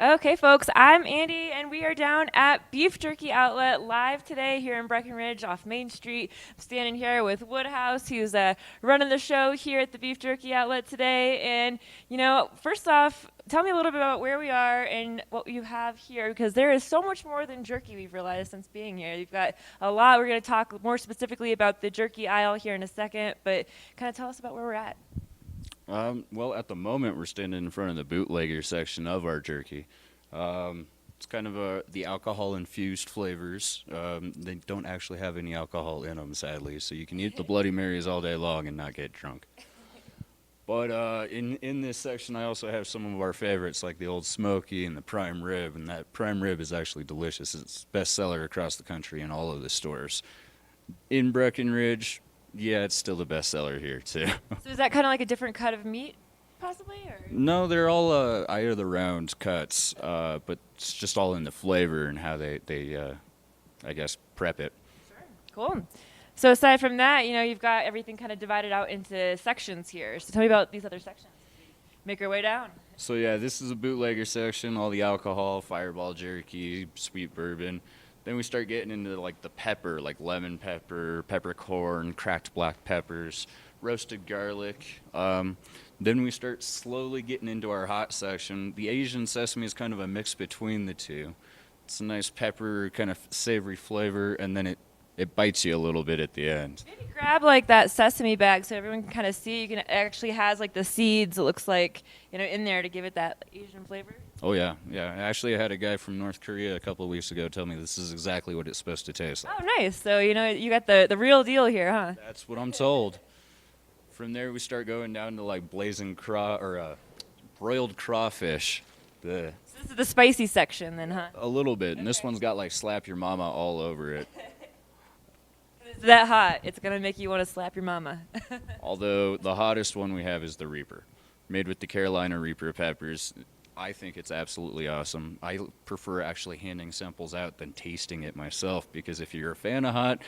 Okay, folks, I'm Andy, and we are down at Beef Jerky Outlet live today here in Breckenridge off Main Street. I'm standing here with Woodhouse, who's running the show here at the Beef Jerky Outlet today. And, first off, tell me a little bit about where we are and what you have here, because there is so much more than jerky we've realized since being here. You've got a lot. We're going to talk more specifically about the jerky aisle here in a second, but kind of tell us about where we're at. Well, at the moment, we're standing in front of the bootlegger section of our jerky. It's kind of the alcohol-infused flavors. They don't actually have any alcohol in them, sadly, so you can eat the Bloody Marys all day long and not get drunk. But in this section, I also have some of our favorites, like the Old Smoky and the Prime Rib, and that Prime Rib is actually delicious. It's bestseller across the country in all of the stores. In Breckenridge, yeah, it's still the bestseller here, too. So is that kind of like a different cut of meat, possibly? Or? No, they're all eye of the round cuts, but it's just all in the flavor and how they I guess, prep it. Sure. Cool. So aside from that, you've got everything kind of divided out into sections here. So tell me about these other sections. Make our way down. So yeah, this is a bootlegger section, all the alcohol, Fireball jerky, sweet bourbon. Then we start getting into like the pepper, like lemon pepper, peppercorn, cracked black peppers, roasted garlic. Then we start slowly getting into our hot section. The Asian sesame is kind of a mix between the two. It's a nice pepper, kind of savory flavor, and then it bites you a little bit at the end. Maybe grab like that sesame bag so everyone can kind of see. It actually has like the seeds, it looks like, in there to give it that Asian flavor. Oh, yeah. Actually, I had a guy from North Korea a couple of weeks ago tell me this is exactly what it's supposed to taste like. Oh, nice. So, you got the real deal here, huh? That's what I'm told. From there, we start going down to like broiled crawfish. So this is the spicy section then, huh? A little bit. And this one's got like slap your mama all over it. It's that hot. It's going to make you want to slap your mama. Although the hottest one we have is the Reaper. Made with the Carolina Reaper peppers. I think it's absolutely awesome. I prefer actually handing samples out than tasting it myself, because if you're a fan of hot,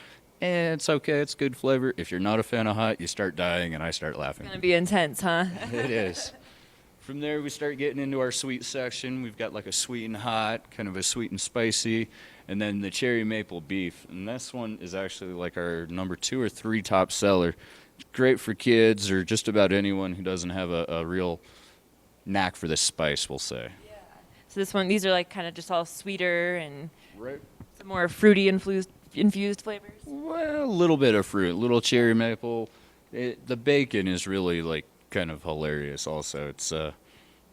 it's okay, it's good flavor. If you're not a fan of hot, you start dying and I start laughing. It's going to be intense, huh? It is. From there, we start getting into our sweet section. We've got like a sweet and hot, kind of a sweet and spicy, and then the cherry maple beef. And this one is actually like our number 2 or 3 top seller. It's great for kids or just about anyone who doesn't have a real knack for the spice, we'll say. Yeah. So these are like kind of just all sweeter and Right. some more fruity infused flavors. Well, a little bit of fruit, a little cherry maple. The bacon is really like kind of hilarious also. It's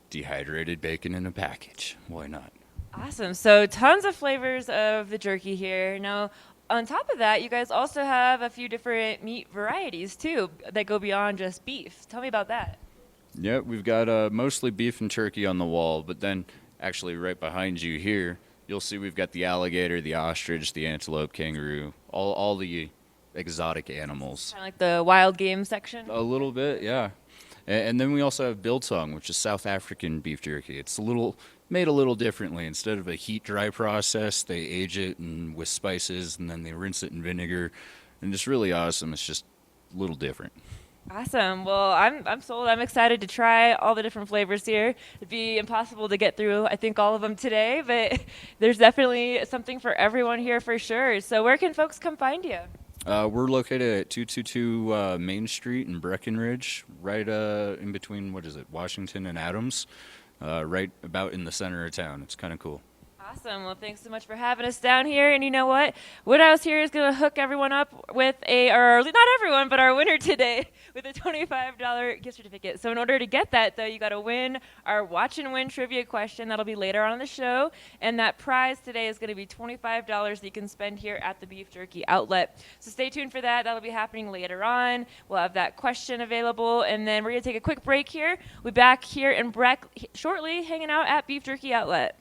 dehydrated bacon in a package. Why not? Awesome. So tons of flavors of the jerky here. Now, on top of that, you guys also have a few different meat varieties too that go beyond just beef. Tell me about that. Yeah, we've got mostly beef and turkey on the wall, but then actually right behind you here, you'll see we've got the alligator, the ostrich, the antelope, kangaroo, all the exotic animals. Kind of like the wild game section. A little bit, yeah. And then we also have biltong, which is South African beef jerky. It's made a little differently. Instead of a heat dry process, they age it with spices, and then they rinse it in vinegar. And it's really awesome. It's just a little different. Awesome. Well, I'm sold. I'm excited to try all the different flavors here. It'd be impossible to get through, I think, all of them today, but there's definitely something for everyone here for sure. So where can folks come find you? We're located at 222 Main Street in Breckenridge, right in between, Washington and Adams, right about in the center of town. It's kind of cool. Awesome. Well, thanks so much for having us down here. And you know what? Woodhouse here is going to hook everyone up with or not everyone, but our winner today with a $25 gift certificate. So in order to get that, though, you got to win our Watch and Win trivia question. That'll be later on in the show. And that prize today is going to be $25 that you can spend here at the Beef Jerky Outlet. So stay tuned for that. That'll be happening later on. We'll have that question available. And then we're going to take a quick break here. We'll be back here in Breck shortly, hanging out at Beef Jerky Outlet.